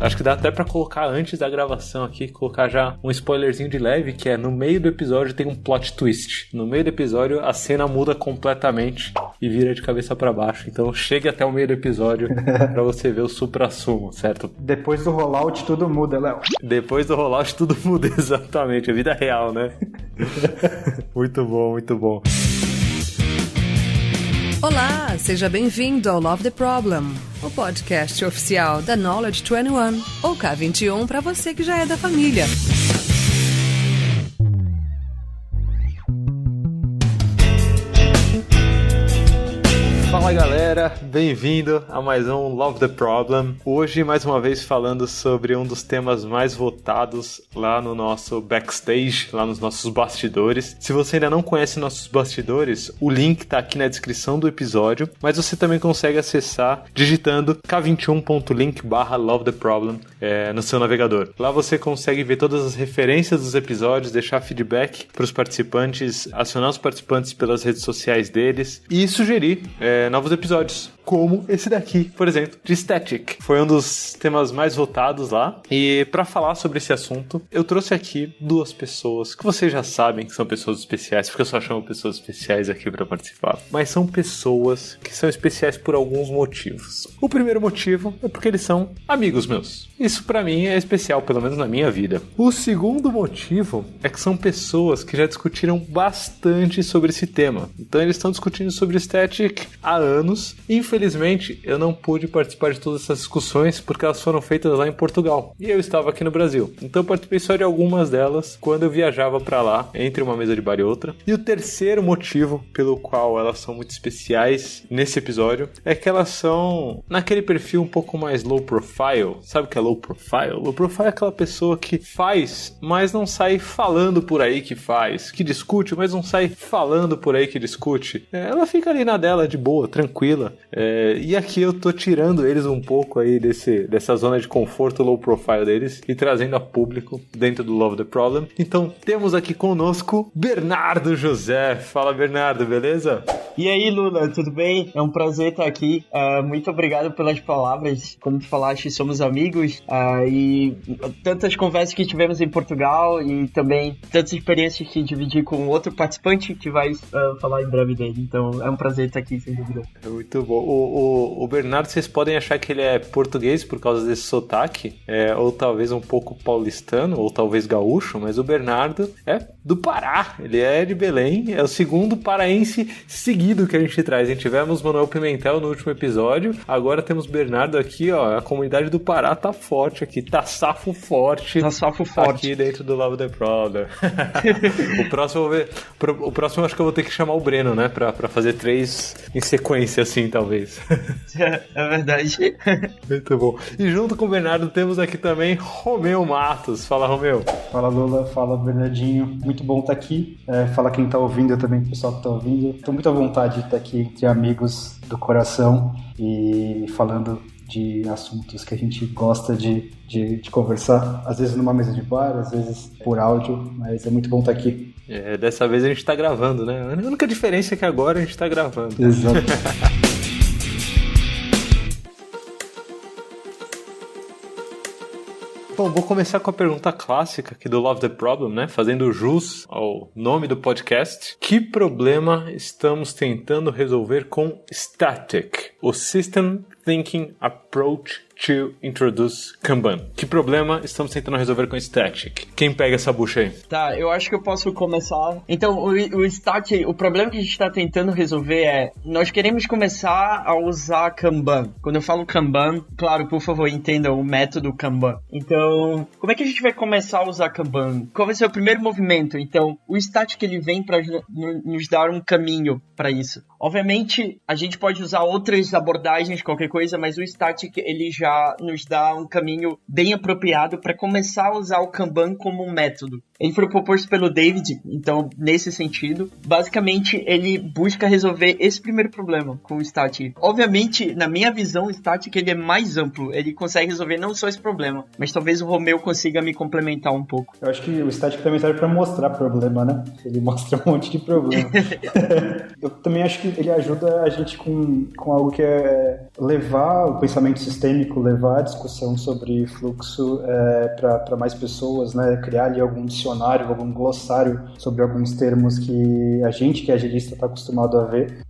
Acho que dá até pra colocar antes da gravação aqui, colocar já um spoilerzinho de leve, que é no meio do episódio tem um plot twist. No meio do episódio a cena muda completamente e vira de cabeça pra baixo. Então chegue até o meio do episódio pra você ver o supra-sumo, certo? Depois do rollout tudo muda, Léo. Depois do rollout tudo muda, exatamente. É vida real, né? Muito bom, muito bom. Olá, seja bem-vindo ao Love the Problem, o podcast oficial da Knowledge 21, ou K21 para você que já é da família. Fala galera, bem-vindo a mais um Love the Problem. Hoje, mais uma vez, falando sobre um dos temas mais votados lá no nosso backstage, lá nos nossos bastidores. Se você ainda não conhece nossos bastidores, o link tá aqui na descrição do episódio, mas você também consegue acessar digitando k21.link/lovetheproblem no seu navegador. Lá você consegue ver todas as referências dos episódios, deixar feedback para os participantes, acionar os participantes pelas redes sociais deles e sugerir novos episódios, como esse daqui, por exemplo, de Static. Foi um dos temas mais votados lá. E para falar sobre esse assunto, eu trouxe aqui duas pessoas que vocês já sabem que são pessoas especiais, porque eu só chamo pessoas especiais aqui para participar. Mas são pessoas que são especiais por alguns motivos. O primeiro motivo é porque eles são amigos meus. Isso para mim é especial, pelo menos na minha vida. O segundo motivo é que são pessoas que já discutiram bastante sobre esse tema. Então eles estão discutindo sobre Static há anos. Infelizmente, eu não pude participar de todas essas discussões porque elas foram feitas lá em Portugal. E eu estava aqui no Brasil. Então eu participei só de algumas delas quando eu viajava para lá, entre uma mesa de bar e outra. E o terceiro motivo pelo qual elas são muito especiais nesse episódio é que elas são naquele perfil um pouco mais low profile. Sabe o que é low profile? Low profile é aquela pessoa que faz, mas não sai falando por aí que faz. Que discute, mas não sai falando por aí que discute. Ela fica ali na dela, de boa, tranquila. E aqui eu tô tirando eles um pouco aí dessa zona de conforto low profile deles e trazendo a público dentro do Love the Problem. Então temos aqui conosco Bernardo José. Fala, Bernardo, beleza? E aí, Lula, tudo bem? É um prazer estar aqui. Muito obrigado pelas palavras. Como tu falaste, somos amigos. E tantas conversas que tivemos em Portugal e também tantas experiências que dividi com outro participante que vai falar em breve dele. Então é um prazer estar aqui, sem dúvida. Muito bom. O Bernardo, vocês podem achar que ele é português por causa desse sotaque, ou talvez um pouco paulistano, ou talvez gaúcho, mas o Bernardo é do Pará. Ele é de Belém, é o segundo paraense seguido que a gente traz. A gente tivemos Manuel Pimentel no último episódio, agora temos Bernardo aqui, ó. A comunidade do Pará tá forte aqui, tá safo forte. Tá safo forte. Aqui dentro do Love the Problem. O próximo acho que eu vou ter que chamar o Breno, né, pra fazer 3 em sequência, assim, talvez. É verdade. Muito bom. E junto com o Bernardo temos aqui também Romeu Matos. Fala, Romeu. Fala, Lula. Fala, Bernardinho. Muito bom estar aqui. Fala quem tá ouvindo, eu também, o pessoal que tá ouvindo. Tô muito à vontade de estar aqui entre amigos do coração e falando de assuntos que a gente gosta de conversar, às vezes numa mesa de bar, às vezes por áudio, mas é muito bom estar aqui. Dessa vez a gente tá gravando, né? A única diferença é que agora a gente tá gravando. Exato. Bom, vou começar com a pergunta clássica aqui do Love the Problem, né? Fazendo jus ao nome do podcast. Que problema estamos tentando resolver com Static, o System Thinking Approach to Introduce Kanban? Que problema estamos tentando resolver com Static? Quem pega essa bucha aí? Tá, eu acho que eu posso começar. Então, o Static, o problema que a gente está tentando resolver é, nós queremos começar a usar Kanban. Quando eu falo Kanban, claro, por favor, entenda o método Kanban. Então, como é que a gente vai começar a usar Kanban? Qual vai ser o primeiro movimento? Então, o Static, ele vem para nos dar um caminho para isso. Obviamente, a gente pode usar outras abordagens, qualquer coisa, mas o Static, ele já nos dá um caminho bem apropriado para começar a usar o Kanban como um método. Ele foi proposto pelo David, então, nesse sentido, basicamente, ele busca resolver esse primeiro problema com o Static. Obviamente, na minha visão, o Static ele é mais amplo, ele consegue resolver não só esse problema, mas talvez o Romeu consiga me complementar um pouco. Eu acho que o Static também serve para mostrar problema, né? Ele mostra um monte de problema. Eu também acho que ele ajuda a gente com algo que é levar o pensamento sistêmico, levar a discussão sobre fluxo para mais pessoas, né? Criar ali algum dicionário, algum glossário sobre alguns termos que a gente, que é agilista, está acostumado a ver,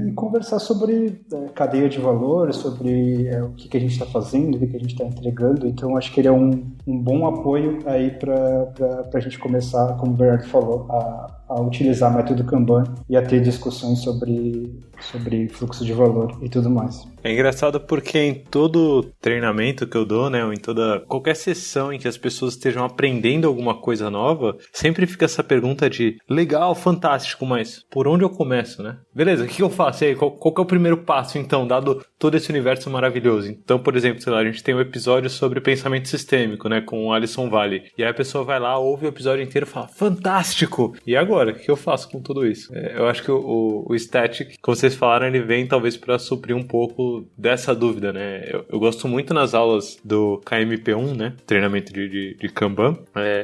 e conversar sobre cadeia de valor, sobre o que a gente está fazendo, o que a gente está entregando. Então, acho que ele é um bom apoio aí para a gente começar, como o Bernardo falou, a utilizar o método Kanban e a ter discussões sobre fluxo de valor e tudo mais. É engraçado porque em todo treinamento que eu dou, né, ou em qualquer sessão em que as pessoas estejam aprendendo alguma coisa nova, sempre fica essa pergunta de legal, fantástico, mas por onde eu começo, né? Beleza, o que eu faço aí? Qual que é o primeiro passo, então, dado todo esse universo maravilhoso? Então, por exemplo, sei lá, a gente tem um episódio sobre pensamento sistêmico, né, com o Alisson Vale. E aí a pessoa vai lá, ouve o episódio inteiro e fala, fantástico! E agora, o que eu faço com tudo isso? Eu acho que o Static, como vocês falaram, ele vem talvez para suprir um pouco dessa dúvida, né? Eu gosto muito nas aulas do KMP1, né? Treinamento de Kanban.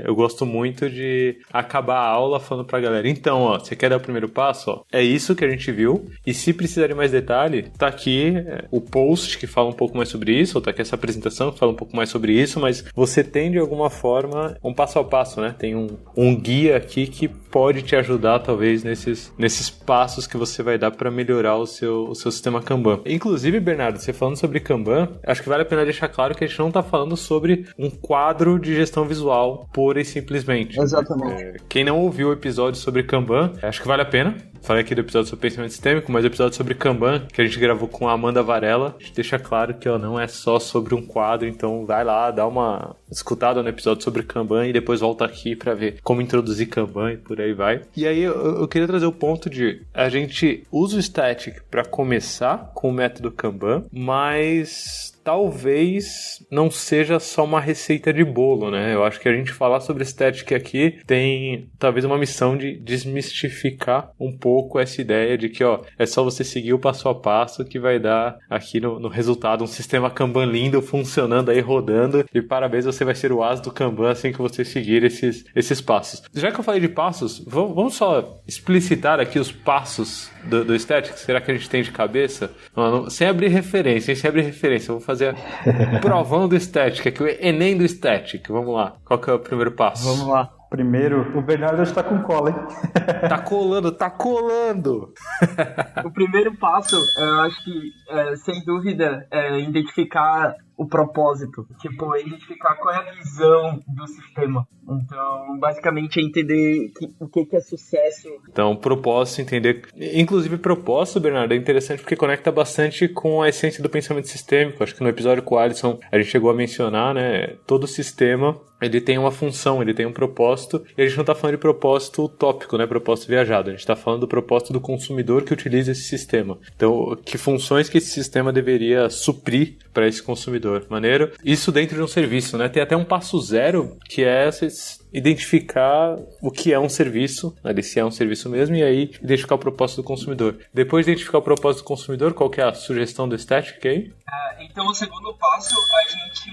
Eu gosto muito de acabar a aula falando pra galera, então, ó, você quer dar o primeiro passo? Ó, é isso que a gente viu, e se precisar de mais detalhe, tá aqui o post que fala um pouco mais sobre isso, ou tá aqui essa apresentação que fala um pouco mais sobre isso, mas você tem de alguma forma um passo a passo, né? Tem um guia aqui que pode te ajudar, talvez, nesses passos que você vai dar para melhorar o seu sistema Kanban. Inclusive, Bernardo, você falando sobre Kanban, acho que vale a pena deixar claro que a gente não está falando sobre um quadro de gestão visual pura e simplesmente. Exatamente. Quem não ouviu o episódio sobre Kanban, acho que vale a pena. Falei aqui do episódio sobre pensamento sistêmico, mas o episódio sobre Kanban, que a gente gravou com a Amanda Varela, a gente deixa claro que não é só sobre um quadro, então vai lá, dá uma escutada no episódio sobre Kanban e depois volta aqui pra ver como introduzir Kanban e por aí vai. E aí eu queria trazer o ponto de a gente usa o Static pra começar com o método Kanban, mas talvez não seja só uma receita de bolo, né? Eu acho que a gente falar sobre Static aqui tem talvez uma missão de desmistificar um pouco essa ideia de que, é só você seguir o passo a passo que vai dar aqui no resultado um sistema Kanban lindo, funcionando aí, rodando, e parabéns, você vai ser o as do Kanban assim que você seguir esses passos. Já que eu falei de passos, vamos só explicitar aqui os passos do Static, será que a gente tem de cabeça? Não, sem abrir referência, eu vou fazer a provão do Static, aqui o Enem do Static, vamos lá. Qual que é o primeiro passo? Vamos lá. Primeiro, o Bernardo está com cola, hein? Tá colando! O primeiro passo, eu acho que, sem dúvida, é identificar o propósito. Tipo, identificar qual é a visão do sistema. Então, basicamente, é entender o que é sucesso. Então, propósito, entender... Inclusive, propósito, Bernardo, é interessante porque conecta bastante com a essência do pensamento sistêmico. Acho que no episódio com o Alisson, a gente chegou a mencionar, né? Todo sistema, ele tem uma função, ele tem um propósito. E a gente não está falando de propósito utópico, né? Propósito viajado. A gente está falando do propósito do consumidor que utiliza esse sistema. Então, que funções que esse sistema deveria suprir para esse consumidor. Maneiro? Isso dentro de um serviço, né? Tem até um passo zero, que é identificar o que é um serviço, né? Se é um serviço mesmo, e aí identificar o propósito do consumidor. Depois de identificar o propósito do consumidor, qual que é a sugestão do Static aí? Então, o segundo passo, a gente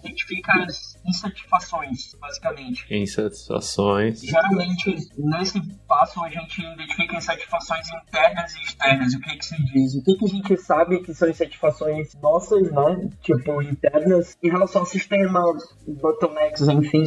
identifica as insatisfações, basicamente. Insatisfações. Geralmente, nesse passo, a gente identifica insatisfações internas e externas. O que se diz? O que a gente sabe que são insatisfações nossas, né? Tipo, internas, em relação ao sistema, bottlenecks, enfim,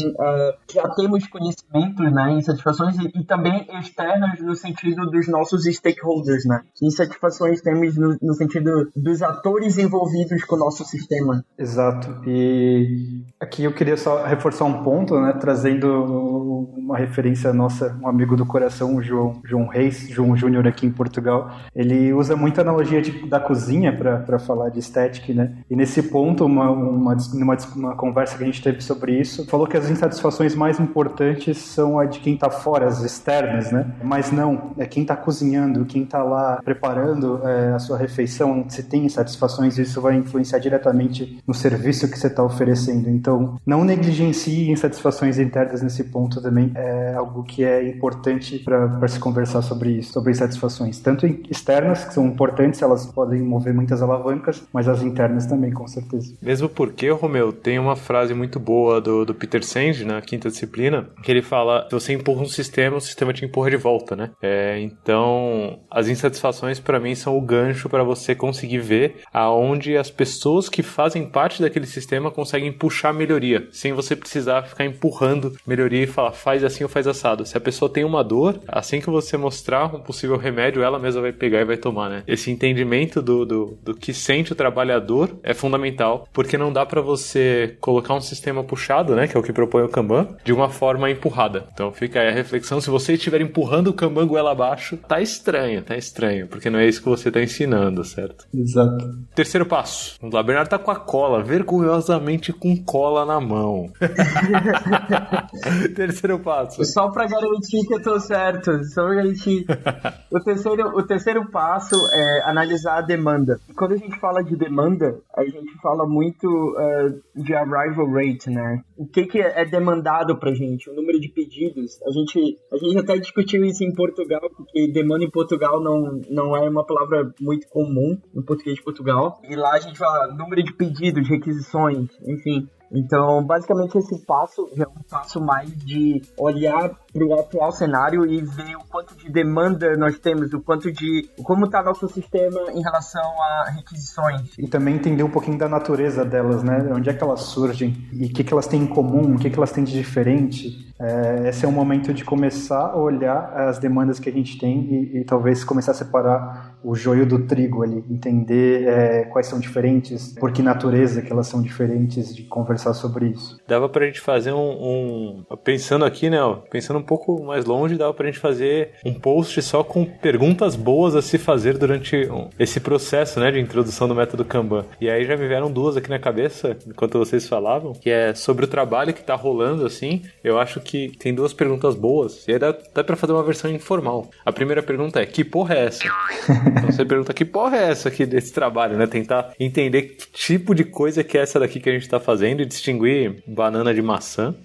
já temos conhecimento, né? Insatisfações e também externas no sentido dos nossos stakeholders, né? Insatisfações temos no sentido dos atores envolvidos com o nosso sistema. Exato. E aqui eu queria só reforçar um ponto, né? Trazendo uma referência nossa, um amigo do coração, o João Reis, João Júnior aqui em Portugal. Ele usa muita analogia da cozinha para falar de Static, né? E nesse ponto, numa conversa que a gente teve sobre isso, falou que as insatisfações mais importantes são a de quem está fora, as externas, né? Mas não, é quem está cozinhando, quem está lá preparando a sua refeição. Se tem insatisfações, isso vai influenciar diretamente no serviço que você está oferecendo. Então, não negligencie insatisfações internas nesse ponto também é algo que é importante para se conversar sobre isso, sobre insatisfações, tanto externas, que são importantes, elas podem mover muitas alavancas, mas as internas também, com certeza. Mesmo porque, Romeu, tem uma frase muito boa do Peter Senge, na quinta disciplina, que ele fala, se você empurra um sistema, o sistema te empurra de volta, né? Então, as insatisfações para mim são o gancho para você conseguir ver aonde as pessoas que fazem parte daquele sistema conseguem puxar melhoria, sem você precisar ficar empurrando melhoria e falar, faz assim ou faz assado. Se a pessoa tem uma dor, assim que você mostrar um possível remédio, ela mesma vai pegar e vai tomar, né? Esse entendimento do que sente o trabalhador é fundamental, porque não dá para você colocar um sistema puxado, né, que é o que propõe o Kanban, de uma forma empurrada. Então fica aí a reflexão, se você estiver empurrando o Kanban goela abaixo, tá estranho, porque não é isso que você tá ensinando, certo? Exato. Terceiro passo. Vamos lá, Bernardo tá com a cola, vergonhosamente com cola na mão. Terceiro passo. Só pra garantir que eu tô certo, só pra garantir. O terceiro passo é analisar a demanda. Quando a gente fala de demanda, a gente fala muito de arrival rate, né? O que é demandado pra gente, o número de pedidos. A gente até discutiu isso em Portugal, porque demanda em Portugal não é uma palavra muito comum no português de Portugal. E lá a gente fala número de pedidos, requisições, enfim. Então, basicamente, esse passo é um passo mais de olhar para o atual cenário e ver o quanto de demanda nós temos, como está nosso sistema em relação a requisições. E também entender um pouquinho da natureza delas, né? Onde é que elas surgem e o que elas têm em comum, o que elas têm de diferente. Esse é um momento de começar a olhar as demandas que a gente tem e talvez começar a separar o joio do trigo ali, entender quais são diferentes, por que natureza que elas são diferentes, de conversar sobre isso. Dava pra gente fazer pensando aqui, né, pensando um pouco mais longe, dava pra gente fazer um post só com perguntas boas a se fazer durante esse processo, né, de introdução do método Kanban. E aí já me vieram duas aqui na cabeça, enquanto vocês falavam, que é sobre o trabalho que tá rolando, assim. Eu acho que tem duas perguntas boas, e aí dá pra fazer uma versão informal. A primeira pergunta é, que porra é essa? Então você pergunta, que porra é essa aqui desse trabalho, né? Tentar entender que tipo de coisa que é essa daqui que a gente tá fazendo e distinguir banana de maçã.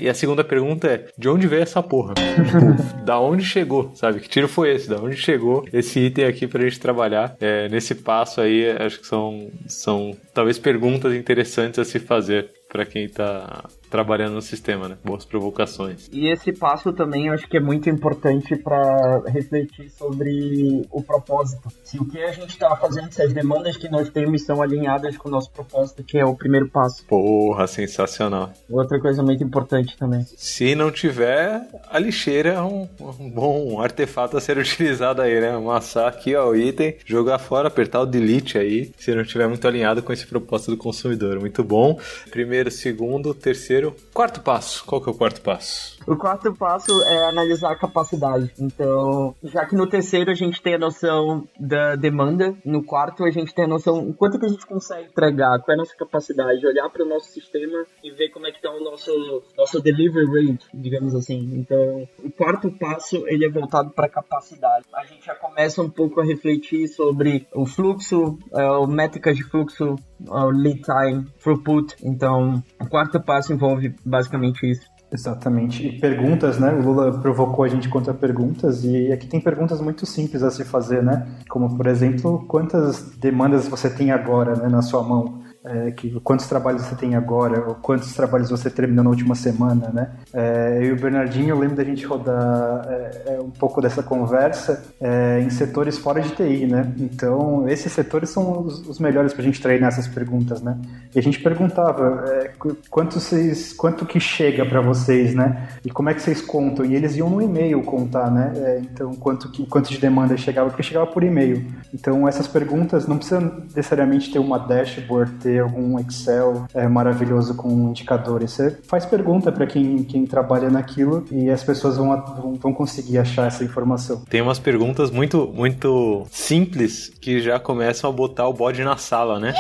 E a segunda pergunta é, de onde veio essa porra? Tipo, da onde chegou, sabe? Que tiro foi esse? Da onde chegou esse item aqui pra gente trabalhar? Nesse passo aí, acho que são talvez perguntas interessantes a se fazer para quem tá trabalhando no sistema, né? Boas provocações. E esse passo também eu acho que é muito importante para refletir sobre o propósito. Se o que a gente tá fazendo, se as demandas que nós temos são alinhadas com o nosso propósito, que é o primeiro passo. Porra, sensacional. Outra coisa muito importante também. Se não tiver, a lixeira é um bom artefato a ser utilizado aí, né? Amassar aqui, ó, o item, jogar fora, apertar o delete aí, se não tiver muito alinhado com esse propósito do consumidor. Muito bom. Primeiro, segundo, terceiro, quarto passo. Qual que é o quarto passo? O quarto passo é analisar a capacidade. Então, já que no terceiro a gente tem a noção da demanda, no quarto a gente tem a noção do quanto que a gente consegue entregar, qual é a nossa capacidade, olhar para o nosso sistema e ver como é que está o nosso delivery rate, digamos assim. Então, o quarto passo, ele é voltado para a capacidade. A gente já começa um pouco a refletir sobre o fluxo, métricas de fluxo, lead time, throughput. Então, o quarto passo envolve basicamente isso. Exatamente. E perguntas, né? O Lula provocou a gente contra perguntas e aqui tem perguntas muito simples a se fazer, né? Como, por exemplo, quantas demandas você tem agora, né, na sua mão? Quantos trabalhos você tem agora, ou quantos trabalhos você terminou na última semana, né? Eu e o Bernardinho, eu lembro da gente rodar um pouco dessa conversa em setores fora de TI, né? Então, esses setores são os melhores pra gente treinar essas perguntas, né? E a gente perguntava quanto que chega pra vocês, né? E como é que vocês contam? E eles iam no e-mail contar, né? Então, quanto de demanda chegava, porque chegava por e-mail. Então, essas perguntas não precisam necessariamente ter uma dashboard, ter algum Excel maravilhoso com indicadores. Você faz pergunta para quem trabalha naquilo e as pessoas vão conseguir achar essa informação. Tem umas perguntas muito, muito simples que já começam a botar o bode na sala, né?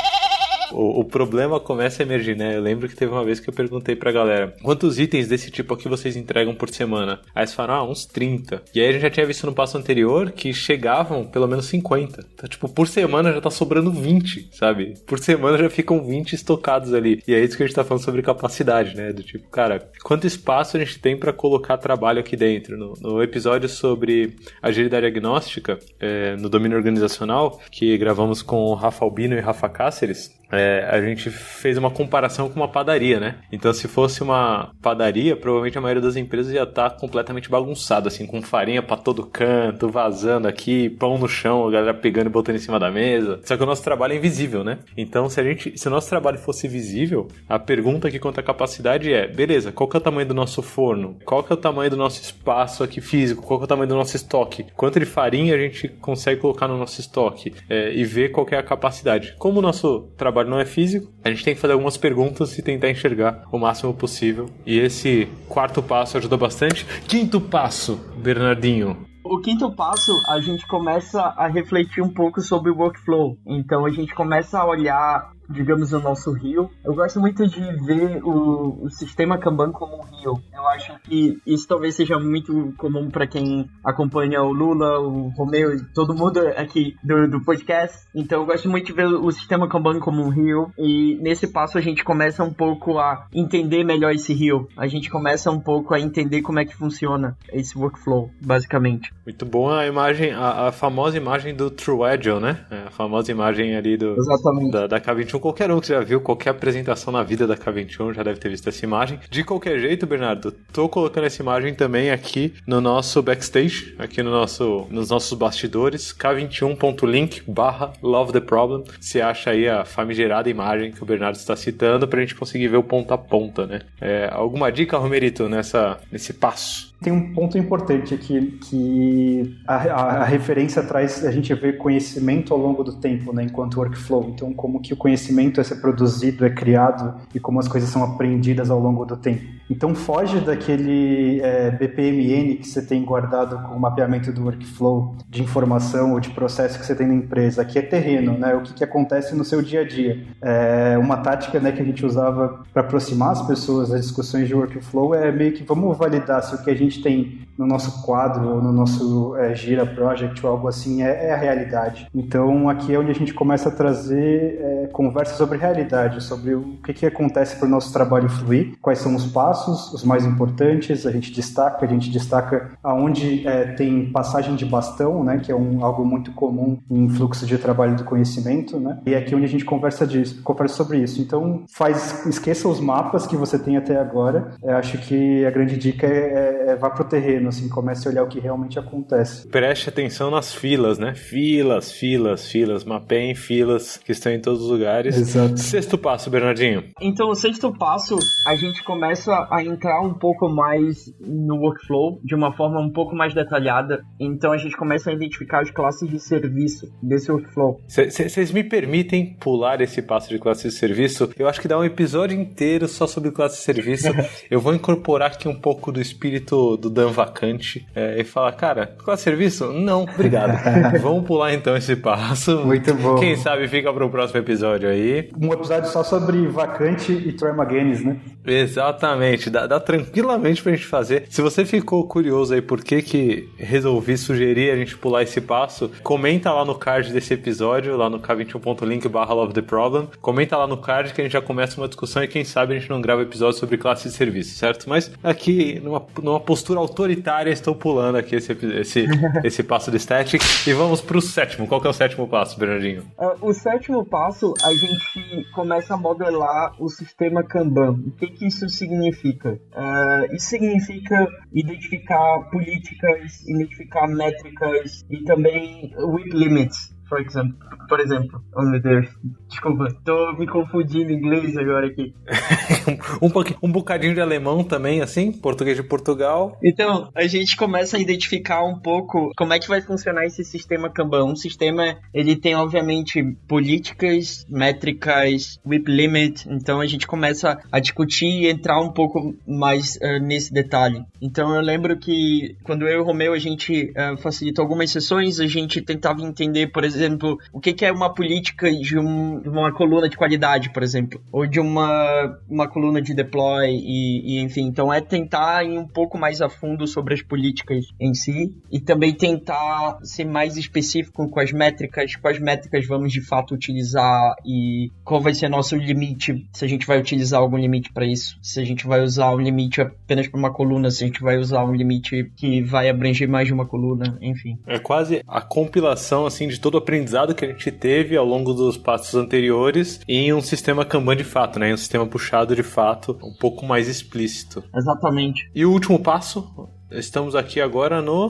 O problema começa a emergir, né? Eu lembro que teve uma vez que eu perguntei pra galera, quantos itens desse tipo aqui vocês entregam por semana? Aí eles falaram, uns 30. E aí a gente já tinha visto no passo anterior que chegavam pelo menos 50. Então, tipo, por semana já tá sobrando 20, sabe? Por semana já ficam 20 estocados ali. E é isso que a gente tá falando sobre capacidade, né? Do tipo, cara, quanto espaço a gente tem pra colocar trabalho aqui dentro? No episódio sobre agilidade agnóstica, no domínio organizacional, que gravamos com o Rafa Albino e Rafa Cáceres, a gente fez uma comparação com uma padaria, né? Então, se fosse uma padaria, provavelmente a maioria das empresas ia estar completamente bagunçada, assim, com farinha pra todo canto, vazando aqui, pão no chão, a galera pegando e botando em cima da mesa. Só que o nosso trabalho é invisível, né? Então, se o nosso trabalho fosse visível, a pergunta que conta a capacidade é, beleza, qual que é o tamanho do nosso forno? Qual que é o tamanho do nosso espaço aqui físico? Qual que é o tamanho do nosso estoque? Quanto de farinha a gente consegue colocar no nosso estoque? E ver qual que é a capacidade. Como o nosso trabalho não é físico, a gente tem que fazer algumas perguntas e tentar enxergar o máximo possível. E esse quarto passo ajudou bastante. Quinto passo, Bernardinho. O quinto passo, a gente começa a refletir um pouco sobre o workflow. Então a gente começa a olhar, digamos, o nosso rio. Eu gosto muito de ver o sistema Kanban como um rio. Eu acho que isso talvez seja muito comum para quem acompanha o Lula, o Romeu e todo mundo aqui do podcast. Então eu gosto muito de ver o sistema Kanban como um rio. E nesse passo a gente começa um pouco a entender melhor esse rio. A gente começa um pouco a entender como é que funciona esse workflow, basicamente. Muito bom a imagem, a famosa imagem do True Agile, né? A famosa imagem ali da K21. Qualquer um que já viu qualquer apresentação na vida da K21 já deve ter visto essa imagem. De qualquer jeito, Bernardo, tô colocando essa imagem também aqui no nosso backstage, aqui nos nossos bastidores, k21.link/lovetheproblem. Você acha aí a famigerada imagem que o Bernardo está citando pra gente conseguir ver o ponta a ponta, né? Alguma dica, Romerito, nesse passo? Tem um ponto importante aqui, que a referência traz a gente ver conhecimento ao longo do tempo, né, enquanto workflow. Então, como que o conhecimento é ser produzido, é criado, e como as coisas são aprendidas ao longo do tempo. Então, foge daquele BPMN que você tem guardado com o mapeamento do workflow, de informação ou de processo que você tem na empresa. Aqui é terreno, né, o que acontece no seu dia a dia. Uma tática, né, que a gente usava para aproximar as pessoas das discussões de workflow é meio que vamos validar se o que a gente tem no nosso quadro ou no nosso Gira Project ou algo assim é a realidade. Então aqui é onde a gente começa a trazer conversa sobre realidade, sobre o que acontece para o nosso trabalho fluir, quais são os passos, os mais importantes, a gente destaca aonde tem passagem de bastão, né, que é algo muito comum em fluxo de trabalho do conhecimento, né, e é aqui onde a gente conversa sobre isso. Então esqueça os mapas que você tem até agora. Acho que a grande dica vá pro terreno, assim, comece a olhar o que realmente acontece. Preste atenção nas filas, né? Filas, mapeiem filas que estão em todos os lugares. Exato. Sexto passo, Bernardinho. Então, o sexto passo, a gente começa a entrar um pouco mais no workflow, de uma forma um pouco mais detalhada. Então, a gente começa a identificar as classes de serviço desse workflow. Vocês me permitem pular esse passo de classe de serviço? Eu acho que dá um episódio inteiro só sobre classe de serviço. Eu vou incorporar aqui um pouco do espírito do Dan Vacante e falar, cara, classe de serviço? Não, obrigado. Vamos pular então esse passo. Muito bom. Quem sabe fica pro próximo episódio aí. Um episódio só sobre Vacante e Troy McGuinness, né? Exatamente, dá tranquilamente pra gente fazer. Se você ficou curioso aí por que resolvi sugerir a gente pular esse passo, comenta lá no card desse episódio, lá no k21.link/lovetheproblem. Comenta lá no card que a gente já começa uma discussão e quem sabe a gente não grava episódio sobre classe de serviço, certo? Mas aqui, numa postura autoritária, estou pulando aqui esse passo de static e vamos pro sétimo. Qual que é o sétimo passo, Bernardinho? O sétimo passo, a gente começa a modelar o sistema Kanban. O que isso significa? Isso significa identificar políticas, identificar métricas e também WIP limits. Por exemplo, oh meu Deus, desculpa, tô me confundindo em inglês agora aqui. um bocadinho de alemão também, assim, português de Portugal. Então, a gente começa a identificar um pouco como é que vai funcionar esse sistema Kanban. Um sistema, ele tem, obviamente, políticas, métricas, WIP limit, então a gente começa a discutir e entrar um pouco mais nesse detalhe. Então, eu lembro que quando eu e o Romeu, a gente facilitou algumas sessões, a gente tentava entender, por exemplo, exemplo, o que é uma política de uma coluna de qualidade, por exemplo, ou de uma coluna de deploy e enfim. Então é tentar ir um pouco mais a fundo sobre as políticas em si e também tentar ser mais específico com as métricas, quais métricas vamos de fato utilizar e qual vai ser nosso limite, se a gente vai utilizar algum limite para isso, se a gente vai usar um limite apenas para uma coluna, se a gente vai usar um limite que vai abranger mais de uma coluna, enfim. É quase a compilação assim de todo o aprendizado que a gente teve ao longo dos passos anteriores em um sistema Kanban de fato, né? Em um sistema puxado de fato, um pouco mais explícito. Exatamente. E o último passo, estamos aqui agora no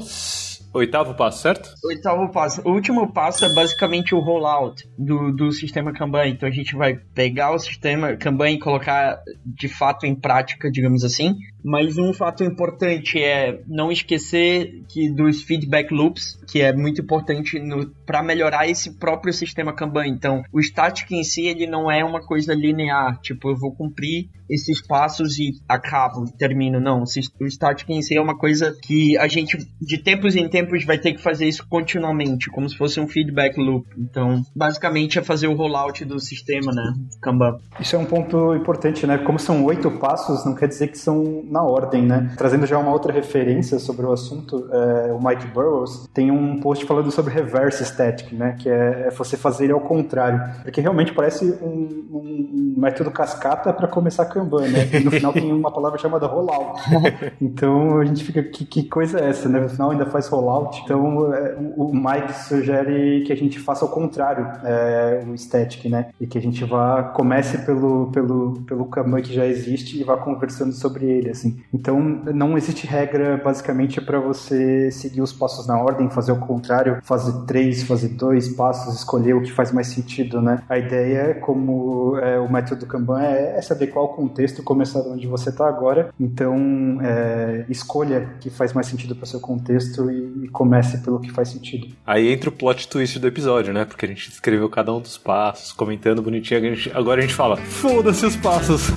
8º passo, certo? 8º passo. O último passo é basicamente o rollout do sistema Kanban. Então a gente vai pegar o sistema Kanban e colocar de fato em prática, digamos assim. Mas um fato importante é não esquecer dos feedback loops, que é muito importante para melhorar esse próprio sistema Kanban. Então, o static em si, ele não é uma coisa linear, tipo, eu vou cumprir esses passos e acabo, termino. Não, o static em si é uma coisa que a gente, de tempos em tempos, vai ter que fazer isso continuamente, como se fosse um feedback loop. Então, basicamente, é fazer o rollout do sistema, né, Kanban. Isso é um ponto importante, né? Como são 8 passos, não quer dizer que são na ordem, né? Trazendo já uma outra referência sobre o assunto, o Mike Burrows tem um post falando sobre reverse static, né? Que é você fazer ele ao contrário, porque realmente parece um método cascata para começar Kanban, né? E no final tem uma palavra chamada rollout. Então a gente fica, que coisa é essa, né? No final ainda faz rollout. Então o Mike sugere que a gente faça ao contrário, o static, né? E que a gente comece pelo Kanban que já existe e vá conversando sobre ele, assim. Então, não existe regra, basicamente, para você seguir os passos na ordem, fazer o contrário, fase 3, fase 2 passos, escolher o que faz mais sentido, né? A ideia, como o método Kanban, é saber qual o contexto, começar de onde você está agora. Então, escolha o que faz mais sentido para o seu contexto e comece pelo que faz sentido. Aí entra o plot twist do episódio, né? Porque a gente escreveu cada um dos passos, comentando bonitinho. Agora a gente fala, foda-se os passos!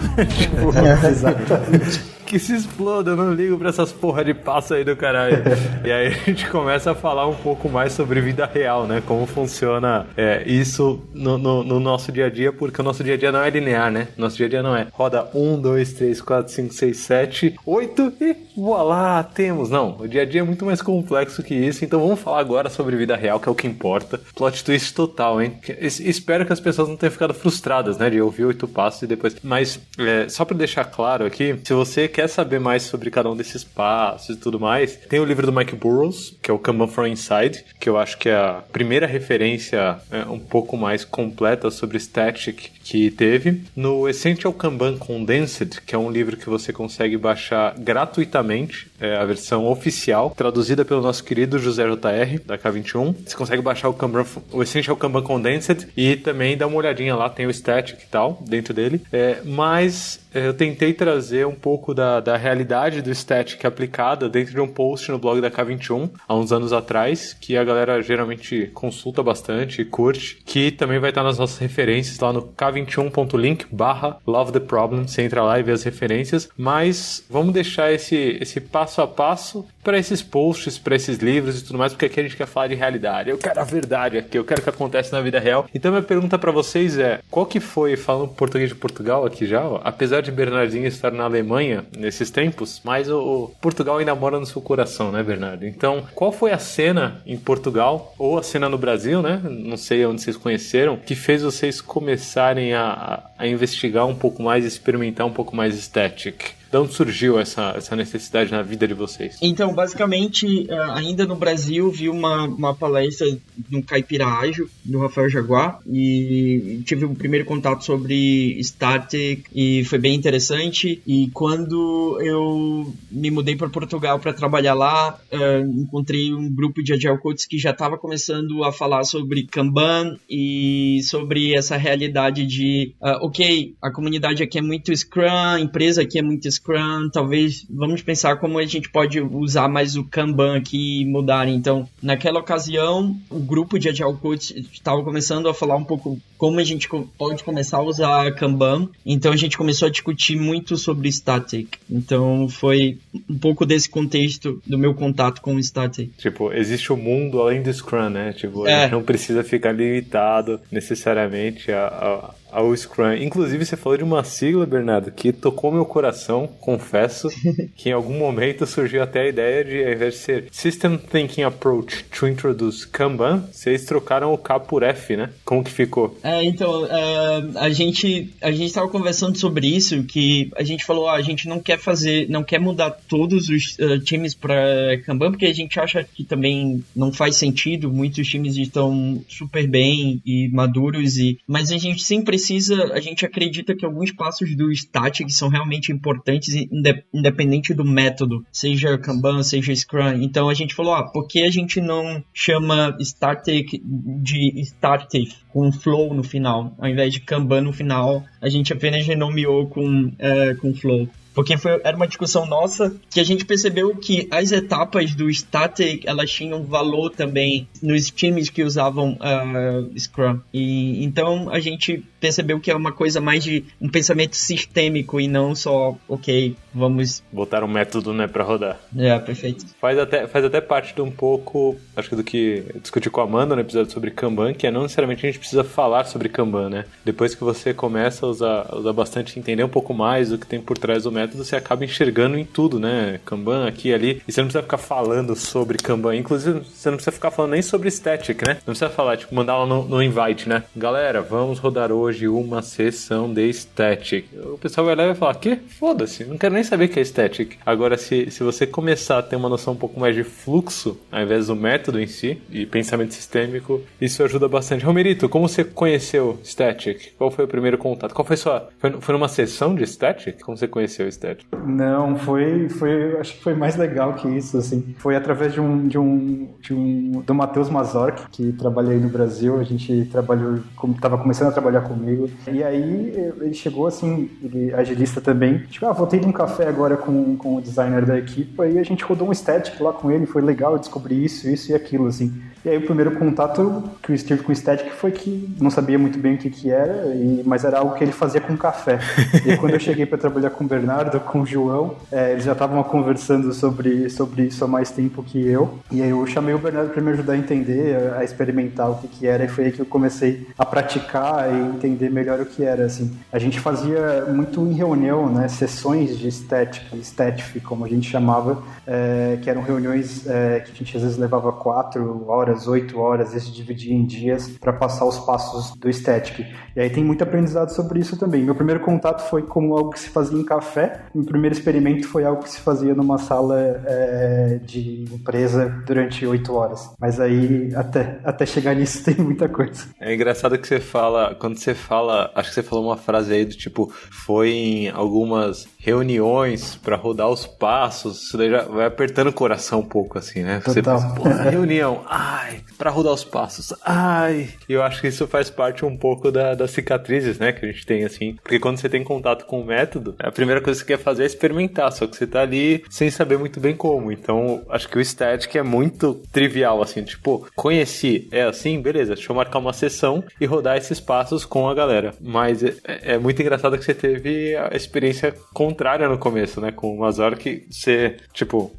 Exatamente. Que se exploda, eu não ligo pra essas porra de passo aí do caralho. E aí a gente começa a falar um pouco mais sobre vida real, né? Como funciona isso no nosso dia a dia, porque o nosso dia a dia não é linear, né? Nosso dia a dia não é roda 1, 2, 3, 4, 5, 6, 7, 8 e voilá, temos. Não, o dia a dia é muito mais complexo que isso, então vamos falar agora sobre vida real, que é o que importa. Plot twist total, hein? Espero que as pessoas não tenham ficado frustradas, né? De ouvir 8 passos e depois... Mas, só pra deixar claro aqui, se você quer saber mais sobre cada um desses passos e tudo mais, tem o livro do Mike Burrows, que é o Kanban from Inside, que eu acho que é a primeira referência um pouco mais completa sobre static que teve. No Essential Kanban Condensed, que é um livro que você consegue baixar gratuitamente, a versão oficial, traduzida pelo nosso querido José JR, da K21. Você consegue baixar o Essential Kanban Condensed e também dar uma olhadinha lá, tem o static e tal, dentro dele. Mas eu tentei trazer um pouco da realidade do static aplicada dentro de um post no blog da K21, há uns anos atrás, que a galera geralmente consulta bastante e curte, que também vai estar nas nossas referências lá no k21.link/Love the Problem. Você entra lá e vê as referências, mas vamos deixar esse passo a passo para esses posts, para esses livros e tudo mais, porque aqui a gente quer falar de realidade. Eu quero a verdade aqui, eu quero o que acontece na vida real. Então minha pergunta para vocês é, qual que foi, falando português de Portugal aqui já, apesar de Bernardinho estar na Alemanha nesses tempos, mas o Portugal ainda mora no seu coração, né, Bernardo? Então, qual foi a cena em Portugal, ou a cena no Brasil, né? Não sei onde vocês conheceram, que fez vocês começarem a investigar um pouco mais, experimentar um pouco mais static? De onde surgiu essa necessidade na vida de vocês? Então, basicamente, ainda no Brasil, vi uma palestra no Caipira Ágil, do Rafael Jaguar, e tive um primeiro contato sobre static, e foi bem interessante. E quando eu me mudei para Portugal para trabalhar lá, encontrei um grupo de Agile Coaches que já estava começando a falar sobre Kanban e sobre essa realidade de, ok, a comunidade aqui é muito Scrum, a empresa aqui é muito Scrum, Scrum, talvez vamos pensar como a gente pode usar mais o Kanban aqui e mudar. Então, naquela ocasião, o grupo de Agile Coach estava começando a falar um pouco como a gente pode começar a usar Kanban. Então, a gente começou a discutir muito sobre Static. Então, foi um pouco desse contexto do meu contato com o Static. Tipo, existe o mundo além do Scrum, né? Tipo, a gente não precisa ficar limitado necessariamente ao Scrum. Inclusive, você falou de uma sigla, Bernardo, que tocou meu coração, confesso, que em algum momento surgiu até a ideia de, ao invés de ser System Thinking Approach to Introduce Kanban, vocês trocaram o K por F, né? Como que ficou? Então, a gente estava conversando sobre isso, que a gente falou, a gente não quer mudar todos os times para Kanban, porque a gente acha que também não faz sentido, muitos times estão super bem e maduros, mas a gente sempre a gente acredita que alguns passos do Static são realmente importantes, independente do método, seja Kanban, seja Scrum. Então a gente falou, por que a gente não chama Static de Startive, com Flow no final, ao invés de Kanban no final, a gente apenas renomeou com Flow. Porque era uma discussão nossa que a gente percebeu que as etapas do Static, elas tinham valor também nos times que usavam Scrum. E então a gente percebeu que é uma coisa mais de um pensamento sistêmico e não só, vamos... botar um método, né, pra rodar. Perfeito. Faz até parte de um pouco, acho que do que eu discuti com a Amanda no episódio sobre Kanban, que é não necessariamente a gente precisa falar sobre Kanban, né? Depois que você começa a usar bastante, entender um pouco mais do que tem por trás do método, você acaba enxergando em tudo, né? Kanban aqui e ali. E você não precisa ficar falando sobre Kanban. Inclusive, você não precisa ficar falando nem sobre Static, né? Não precisa falar, mandar lá no invite, né? Galera, vamos rodar hoje uma sessão de Static. O pessoal vai lá e vai falar, quê? Foda-se, não quero nem saber o que é Static. Agora, se você começar a ter uma noção um pouco mais de fluxo, ao invés do método em si, e pensamento sistêmico, isso ajuda bastante. Romerito, como você conheceu Static? Qual foi o primeiro contato? Qual foi Foi numa sessão de Static? Como você conheceu o Static? Não, acho que foi mais legal que isso, assim. Foi através do Matheus Mazork, que trabalha aí no Brasil. A gente tava começando a trabalhar comigo. E aí ele chegou assim, ele agilista também. Voltei de um café agora com o designer da equipe, aí a gente rodou um Static lá com ele, foi legal, eu descobri isso e aquilo, assim. E aí o primeiro contato que eu tive com o Static foi que não sabia muito bem o que era, mas era algo que ele fazia com café. E quando eu cheguei para trabalhar com o Bernardo, com o João, eles já estavam conversando sobre isso há mais tempo que eu. E aí eu chamei o Bernardo para me ajudar a entender, a experimentar o que era, e foi aí que eu comecei a praticar e entender melhor o que era, assim. A gente fazia muito em reunião, né, sessões de Static, como a gente chamava, que eram reuniões que a gente às vezes levava 4 horas, 8 horas, esse dividia em dias para passar os passos do Static. E aí tem muito aprendizado sobre isso também. Meu primeiro contato foi como algo que se fazia em café. Meu primeiro experimento foi algo que se fazia numa sala de empresa durante 8 horas. Mas aí, até chegar nisso, tem muita coisa. É engraçado que quando você fala, acho que você falou uma frase aí do tipo, foi em algumas reuniões para rodar os passos, isso daí já vai apertando o coração um pouco, assim, né? Você pensa, reunião, para rodar os passos, E eu acho que isso faz parte um pouco das cicatrizes, né, que a gente tem, assim, porque quando você tem contato com o método, a primeira coisa que você quer fazer é experimentar, só que você tá ali sem saber muito bem como, então acho que o Static é muito trivial, assim, tipo, conheci, é assim, beleza, deixa eu marcar uma sessão e rodar esses passos com a galera, mas é muito engraçado que você teve a experiência contrária no começo, né, com o Mazor, que você, tipo,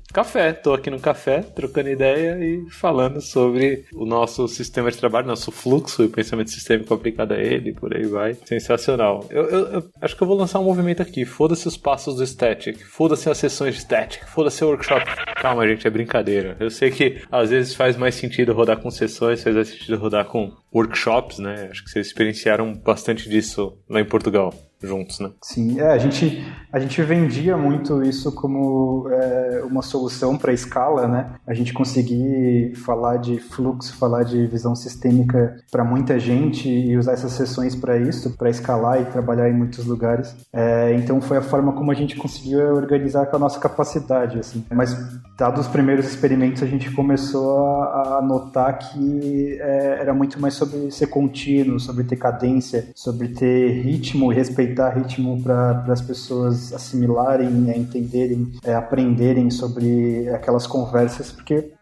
tô aqui no café, trocando ideia e falando sobre o nosso sistema de trabalho, nosso fluxo e pensamento sistêmico aplicado a ele, por aí vai. Sensacional. Eu acho que eu vou lançar um movimento aqui. Foda-se os passos do Static, foda-se as sessões de Static, foda-se o workshop. Calma, gente, é brincadeira. Eu sei que às vezes faz mais sentido rodar com sessões, faz mais sentido rodar com workshops, né? Acho que vocês experienciaram bastante disso lá em Portugal. Juntos, né? Sim, a gente vendia muito isso como uma solução para escala, né? A gente conseguir falar de fluxo, falar de visão sistêmica para muita gente e usar essas sessões para isso, para escalar e trabalhar em muitos lugares. Então foi a forma como a gente conseguiu organizar com a nossa capacidade, assim. Mas dados os primeiros experimentos, a gente começou a notar que era muito mais sobre ser contínuo, sobre ter cadência, sobre ter ritmo e respeitar respeitar ritmo para as pessoas assimilarem, entenderem, aprenderem sobre aquelas conversas, porque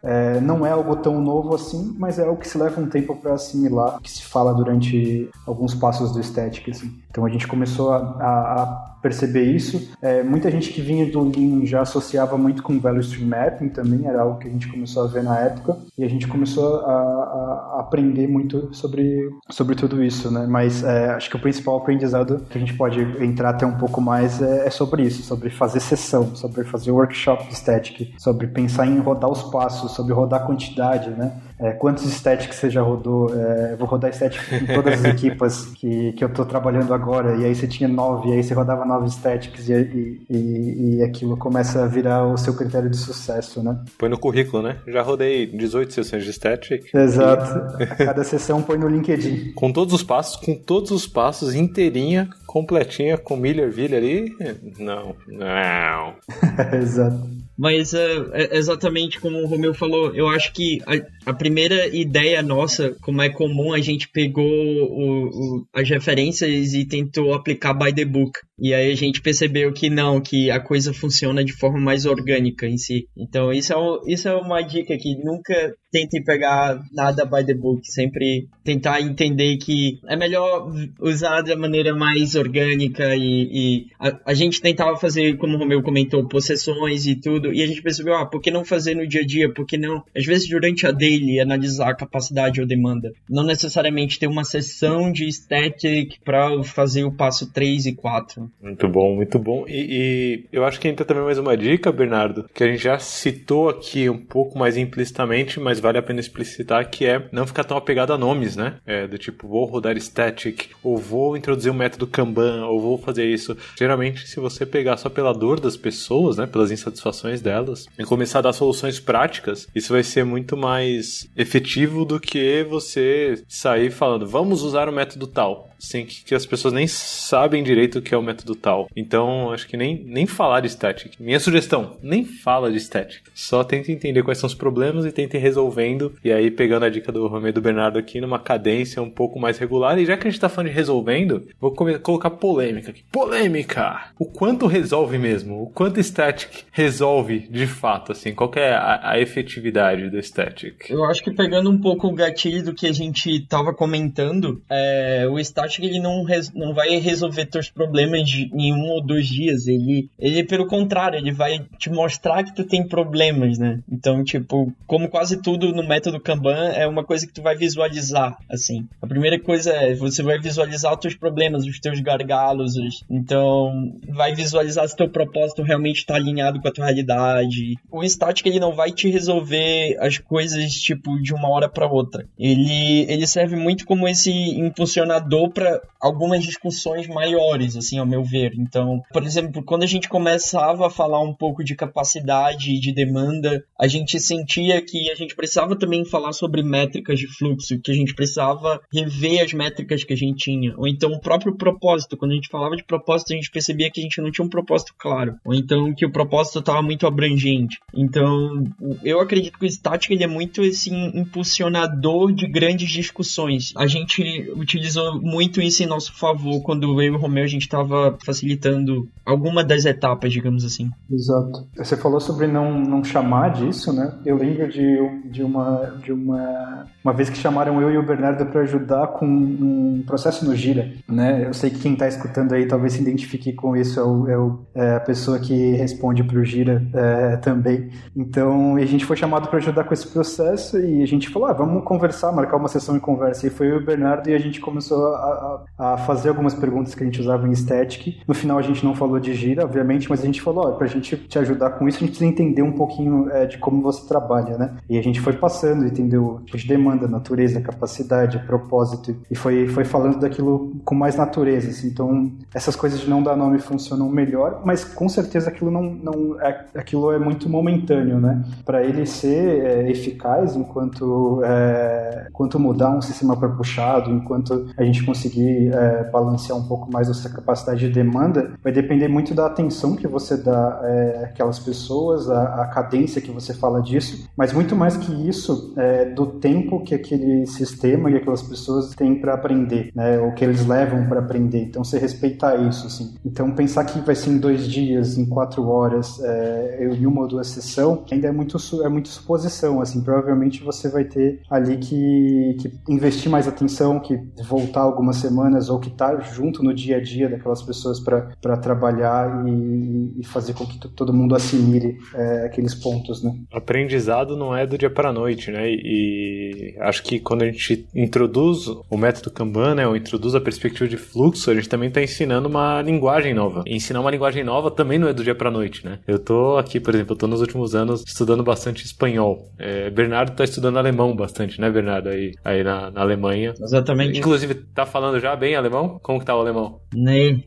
não é algo tão novo assim, mas é algo que se leva um tempo para assimilar, que se fala durante alguns passos do Static, assim. Então a gente começou a perceber isso. Muita gente que vinha do Lean já associava muito com Value Stream Mapping também, era algo que a gente começou a ver na época, e a gente começou a aprender muito sobre tudo isso, né? Mas acho que o principal aprendizado que a gente pode entrar até um pouco mais é sobre isso, sobre fazer sessão, sobre fazer workshop de Static, sobre pensar em rodar os passos, sobre rodar a quantidade, né? Quantos Statics você já rodou? Vou rodar Static em todas as equipas que eu tô trabalhando agora, e aí você tinha 9, e aí você rodava 9 Statics, e aquilo começa a virar o seu critério de sucesso, né? Põe no currículo, né? Já rodei 18 sessões de Static. Exato. A cada sessão põe no LinkedIn. Com todos os passos, inteirinha, completinha, com milha, ervilha ali. Não. Exato. Mas exatamente como o Romeu falou, eu acho que a primeira ideia nossa, como é comum, a gente pegou as referências e tentou aplicar by the book. E aí a gente percebeu que a coisa funciona de forma mais orgânica em si. Então isso é uma dica, que nunca tentem pegar nada by the book, sempre tentar entender que é melhor usar da maneira mais orgânica, e a gente tentava fazer, como o Romeu comentou, possessões e tudo, e a gente percebeu, por que não fazer no dia a dia? Por que não, às vezes durante a daily, analisar a capacidade ou demanda? Não necessariamente ter uma sessão de static para fazer o passo 3 e 4. Muito bom, muito bom. E eu acho que entra também mais uma dica, Bernardo, que a gente já citou aqui um pouco mais implicitamente, mas vale a pena explicitar, que é não ficar tão apegado a nomes, né? Do tipo, vou rodar static, ou vou introduzir um método Kanban, ou vou fazer isso. Geralmente, se você pegar só pela dor das pessoas, né, pelas insatisfações delas, e começar a dar soluções práticas, isso vai ser muito mais efetivo do que você sair falando, vamos usar o método tal, sem que as pessoas nem sabem direito o que é o método tal. Então, acho que nem falar de static. Minha sugestão, nem fala de static. Só tenta entender quais são os problemas e tenta ir resolvendo. E aí, pegando a dica do Romeu e do Bernardo aqui, numa cadência um pouco mais regular. E já que a gente tá falando de resolvendo, vou colocar polêmica aqui. Polêmica! O quanto resolve mesmo? O quanto static resolve de fato, assim? Qual que é a efetividade do static? Eu acho que pegando um pouco o gatilho do que a gente tava comentando, o static ele não vai resolver teus problemas em 1 ou 2 dias. Ele pelo contrário, ele vai te mostrar que tu tem problemas, né? Então, tipo, como quase tudo no método Kanban, é uma coisa que tu vai visualizar, assim. A primeira coisa você vai visualizar os teus problemas, os teus gargalos. Então, vai visualizar se teu propósito realmente está alinhado com a tua realidade. O static, ele não vai te resolver as coisas, tipo, de uma hora para outra. Ele serve muito como esse impulsionador para algumas discussões maiores, assim, ao meu ver. Então, por exemplo, quando a gente começava a falar um pouco de capacidade e de demanda, a gente sentia que a gente precisava também falar sobre métricas de fluxo, que a gente precisava rever as métricas que a gente tinha. Ou então o próprio propósito. Quando a gente falava de propósito, a gente percebia que a gente não tinha um propósito claro. Ou então que o propósito estava muito abrangente. Então, eu acredito que o static ele é muito esse impulsionador de grandes discussões. A gente utilizou muito isso em nosso favor quando eu e o Romeu a gente estava facilitando alguma das etapas, digamos assim. Exato. Você falou sobre não chamar disso, né? Eu lembro de uma vez que chamaram eu e o Bernardo para ajudar com um processo no Gira, né? Eu sei que quem está escutando aí talvez se identifique com isso, é a pessoa que responde para o Gira também. Então, a gente foi chamado para ajudar com esse processo e a gente falou, vamos conversar, marcar uma sessão de conversa. E foi eu e o Bernardo e a gente começou a fazer algumas perguntas que a gente usava em Static. No final a gente não falou de Gira, obviamente, mas a gente falou, pra gente te ajudar com isso, a gente precisa entender um pouquinho de como você trabalha, né? E a gente foi passando, entendeu? Tipo de demanda, natureza, capacidade, propósito, e foi falando daquilo com mais natureza, assim. Então, essas coisas de não dar nome funcionam melhor, mas com certeza aquilo é muito momentâneo, né? Para ele ser eficaz enquanto mudar um sistema para puxado, enquanto a gente conseguir conseguir balancear um pouco mais essa capacidade de demanda, vai depender muito da atenção que você dá àquelas pessoas, a cadência que você fala disso, mas muito mais que isso, do tempo que aquele sistema e aquelas pessoas têm para aprender, né, ou que eles levam para aprender. Então, você respeitar isso, assim. Então, pensar que vai ser em 2 dias, em 4 horas, em 1 ou 2 sessões, ainda é muito suposição, assim. Provavelmente você vai ter ali que investir mais atenção, que voltar algumas semanas, ou que estar junto no dia a dia daquelas pessoas para trabalhar e fazer com que todo mundo assimile aqueles pontos, né? Aprendizado não é do dia para a noite, né? E acho que quando a gente introduz o método Kanban, né, ou introduz a perspectiva de fluxo, a gente também está ensinando uma linguagem nova. E ensinar uma linguagem nova também não é do dia para a noite, né? Eu tô aqui, por exemplo, nos últimos anos estudando bastante espanhol. Bernardo tá estudando alemão bastante, né, Bernardo? Aí na Alemanha. Exatamente. Inclusive, tá falando já bem alemão? Como que tá o alemão? Nein.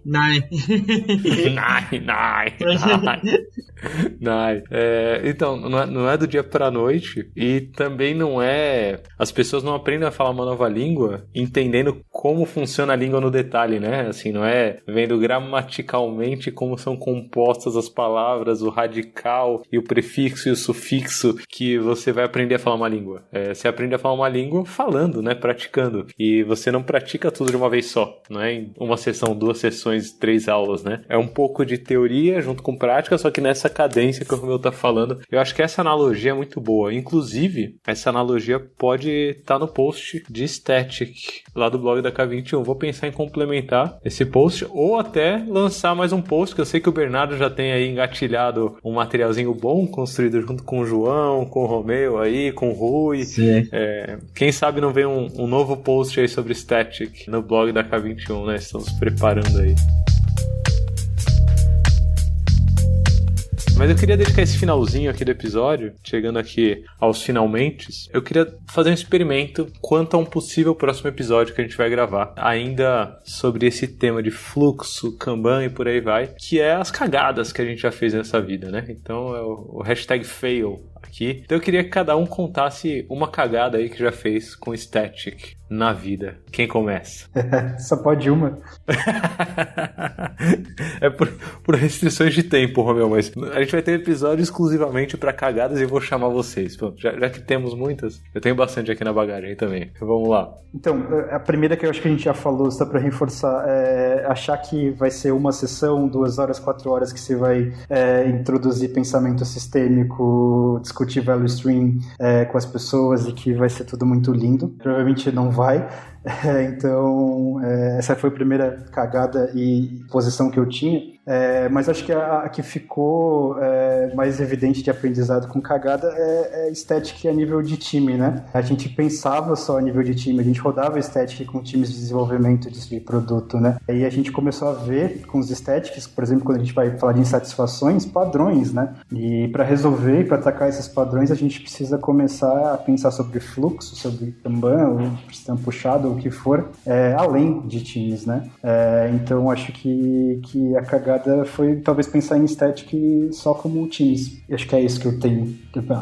Então, não é do dia pra noite, e também não é... As pessoas não aprendem a falar uma nova língua entendendo como funciona a língua no detalhe, né? Assim, não é vendo gramaticalmente como são compostas as palavras, o radical e o prefixo e o sufixo que você vai aprender a falar uma língua. Você aprende a falar uma língua falando, né? Praticando. E você não pratica tudo de uma vez só. Não é em uma sessão, 2 sessões, 3 aulas, né? É um pouco de teoria junto com prática, só que nessa cadência que o Romeu tá falando. Eu acho que essa analogia é muito boa. Inclusive, essa analogia pode estar no post de Static, lá do blog da K21. Vou pensar em complementar esse post, ou até lançar mais um post, que eu sei que o Bernardo já tem aí engatilhado um materialzinho bom, construído junto com o João, com o Romeu aí, com o Rui. Sim. Quem sabe não vem um novo post aí sobre Static no blog da K21, né? Estamos preparando aí. Mas eu queria dedicar esse finalzinho aqui do episódio, chegando aqui aos finalmentes, eu queria fazer um experimento quanto a um possível próximo episódio que a gente vai gravar, ainda sobre esse tema de fluxo, Kanban e por aí vai, que é as cagadas que a gente já fez nessa vida, né? Então é o hashtag fail aqui. Então eu queria que cada um contasse uma cagada aí que já fez com Static na vida. Quem começa? Só pode uma. É por restrições de tempo, Romeu, mas a gente vai ter um episódio exclusivamente para cagadas e vou chamar vocês. Pô, já que temos muitas, eu tenho bastante aqui na bagagem também. Vamos lá. Então, a primeira que eu acho que a gente já falou, só para reforçar, é achar que vai ser uma sessão, 2 horas, 4 horas que você vai introduzir pensamento sistêmico, discutir value stream com as pessoas e que vai ser tudo muito lindo. Provavelmente não vai. Então, essa foi a primeira cagada e posição que eu tinha. Mas acho que a que ficou mais evidente de aprendizado com cagada é Static a nível de time, né? A gente pensava só a nível de time, a gente rodava Static com times de desenvolvimento de produto, né? E a gente começou a ver com os Statics, por exemplo, quando a gente vai falar de insatisfações, padrões, né? E para resolver e para atacar esses padrões, a gente precisa começar a pensar sobre fluxo, sobre Kanban, ou sistema puxado, ou o que for, além de times, né? Então, acho que a cagada foi talvez pensar em Static só como times. Acho que é isso que eu tenho,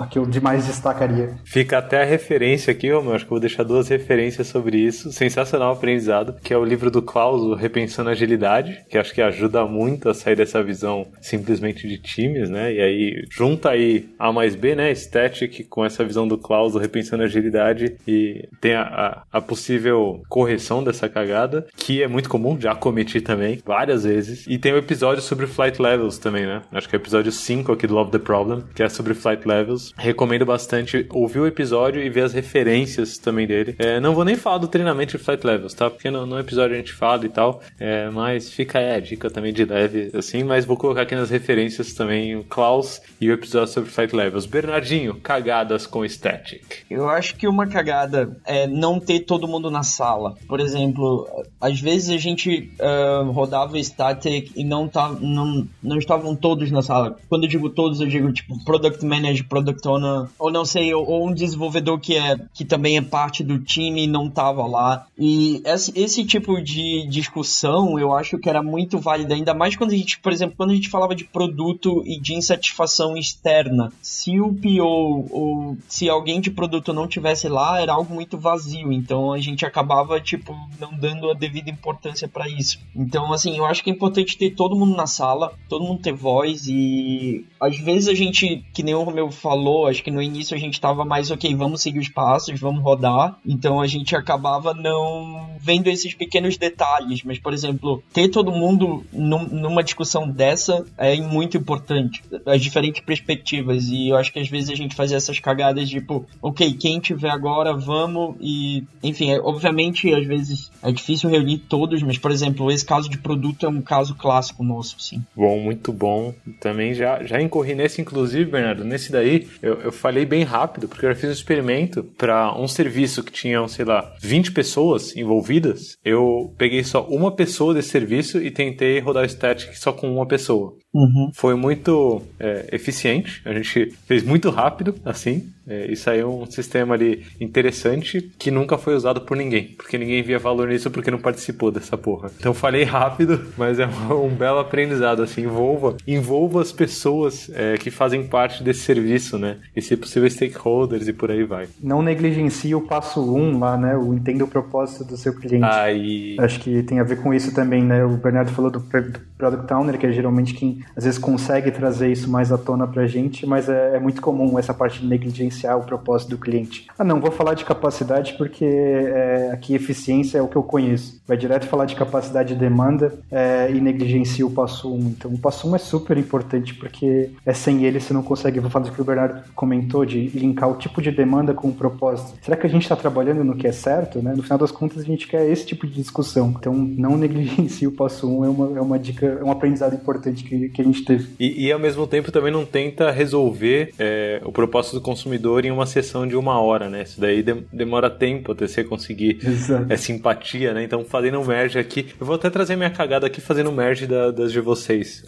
que eu demais destacaria. Fica até a referência aqui, Romeu, acho que eu vou deixar 2 referências sobre isso. Sensacional aprendizado, que é o livro do Klaus, o Repensando a Agilidade, que acho que ajuda muito a sair dessa visão simplesmente de times, né? E aí junta aí A mais B, né? Static com essa visão do Klaus, o Repensando a Agilidade, e tem a possível correção dessa cagada, que é muito comum, já cometi também várias vezes. E tem o episódio sobre Flight Levels também, né? Acho que é o episódio 5 aqui do Love the Problem, que é sobre Flight Levels. Recomendo bastante ouvir o episódio e ver as referências também dele. Não vou nem falar do treinamento de Flight Levels, tá? Porque no episódio a gente fala e tal, mas fica aí a dica também de leve, assim, mas vou colocar aqui nas referências também o Klaus e o episódio sobre Flight Levels. Bernardinho, cagadas com Static. Eu acho que uma cagada é não ter todo mundo na sala. Por exemplo, às vezes a gente rodava Static e não não estavam todos na sala. Quando eu digo todos, eu digo tipo Product Manager, Product Owner, ou não sei, ou um desenvolvedor que também é parte do time e não estava lá. E esse tipo de discussão eu acho que era muito válida, ainda mais quando a gente, por exemplo, quando a gente falava de produto e de insatisfação externa. Se o PO ou se alguém de produto não tivesse lá, era algo muito vazio, então a gente acabava, tipo, não dando a devida importância para isso. Então, assim, eu acho que é importante ter todo mundo na sala, todo mundo ter voz, e às vezes a gente, que nem o Romeu falou, acho que no início a gente tava mais, ok, vamos seguir os passos, vamos rodar, então a gente acabava não vendo esses pequenos detalhes, mas, por exemplo, ter todo mundo numa discussão dessa é muito importante, as diferentes perspectivas, e eu acho que às vezes a gente fazia essas cagadas, tipo, ok, quem tiver agora, vamos, e, enfim, obviamente, às vezes é difícil reunir todos, mas, por exemplo, esse caso de produto é um caso clássico nosso, sim. Bom, muito bom. Também já incorri nesse, inclusive, Bernardo, nesse daí, eu falei bem rápido, porque eu fiz um experimento para um serviço que tinha, sei lá, 20 pessoas envolvidas, eu peguei só uma pessoa desse serviço e tentei rodar o static só com uma pessoa. Uhum. Foi muito eficiente, a gente fez muito rápido, assim, e saiu um sistema ali interessante que nunca foi usado por ninguém, porque ninguém via valor nisso porque não participou dessa porra. Então falei rápido, mas é um belo aprendizado, assim, envolva as pessoas que fazem parte desse serviço, né, e se possível stakeholders e por aí vai. Não negligencie o passo 1 lá, né, o entenda o propósito do seu cliente. Acho que tem a ver com isso também, né, o Bernardo falou do Product Owner, que é geralmente quem às vezes consegue trazer isso mais à tona pra gente, mas é muito comum essa parte de negligenciar o propósito do cliente. Não, vou falar de capacidade porque aqui eficiência é o que eu conheço. Vai direto falar de capacidade de demanda e negligencia o passo 1. Então o passo 1 é super importante porque sem ele você não consegue, vou falar do que o Bernardo comentou, de linkar o tipo de demanda com o propósito. Será que a gente está trabalhando no que é certo? Né? No final das contas a gente quer esse tipo de discussão. Então não negligencie o passo 1, é uma dica, é um aprendizado importante que a gente teve. E ao mesmo tempo também não tenta resolver o propósito do consumidor em uma sessão de 1 hora, né? Isso daí demora tempo até você conseguir essa empatia, né? Então fazendo um merge aqui, eu vou até trazer minha cagada aqui fazendo um merge das de vocês,